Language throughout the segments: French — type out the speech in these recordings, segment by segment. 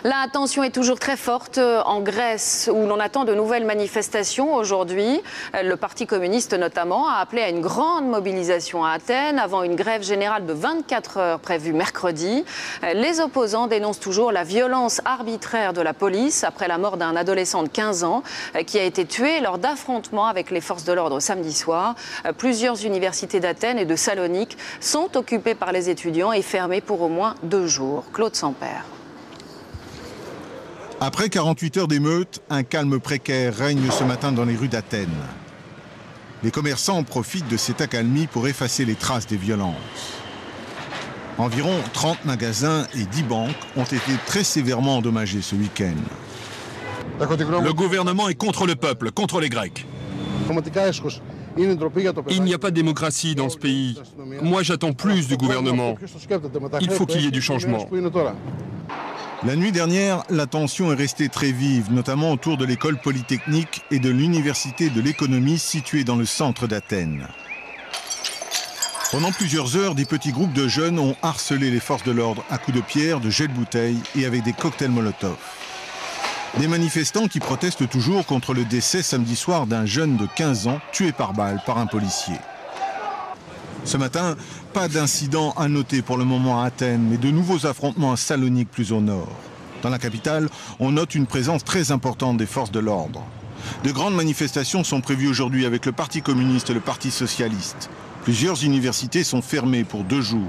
La tension est toujours très forte en Grèce, où l'on attend de nouvelles manifestations aujourd'hui. Le Parti communiste notamment a appelé à une grande mobilisation à Athènes avant une grève générale de 24 heures prévue mercredi. Les opposants dénoncent toujours la violence arbitraire de la police après la mort d'un adolescent de 15 ans qui a été tué lors d'affrontements avec les forces de l'ordre samedi soir. Plusieurs universités d'Athènes et de Salonique sont occupées par les étudiants et fermées pour au moins 2 jours. Claude Sampère. Après 48 heures d'émeute, un calme précaire règne ce matin dans les rues d'Athènes. Les commerçants profitent de cette accalmie pour effacer les traces des violences. Environ 30 magasins et 10 banques ont été très sévèrement endommagés ce week-end. Le gouvernement est contre le peuple, contre les Grecs. Il n'y a pas de démocratie dans ce pays. Moi, j'attends plus du gouvernement. Il faut qu'il y ait du changement. La nuit dernière, la tension est restée très vive, notamment autour de l'école polytechnique et de l'université de l'économie située dans le centre d'Athènes. Pendant plusieurs heures, des petits groupes de jeunes ont harcelé les forces de l'ordre à coups de pierre, de jets de bouteilles et avec des cocktails Molotov. Des manifestants qui protestent toujours contre le décès samedi soir d'un jeune de 15 ans tué par balle par un policier. Ce matin, pas d'incident à noter pour le moment à Athènes, mais de nouveaux affrontements à Salonique plus au nord. Dans la capitale, on note une présence très importante des forces de l'ordre. De grandes manifestations sont prévues aujourd'hui avec le Parti communiste et le Parti socialiste. Plusieurs universités sont fermées pour 2 jours.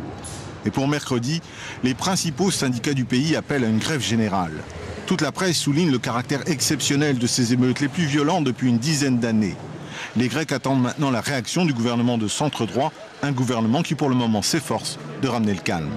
Et pour mercredi, les principaux syndicats du pays appellent à une grève générale. Toute la presse souligne le caractère exceptionnel de ces émeutes les plus violentes depuis une dizaine d'années. Les Grecs attendent maintenant la réaction du gouvernement de centre-droit, un gouvernement qui pour le moment s'efforce de ramener le calme.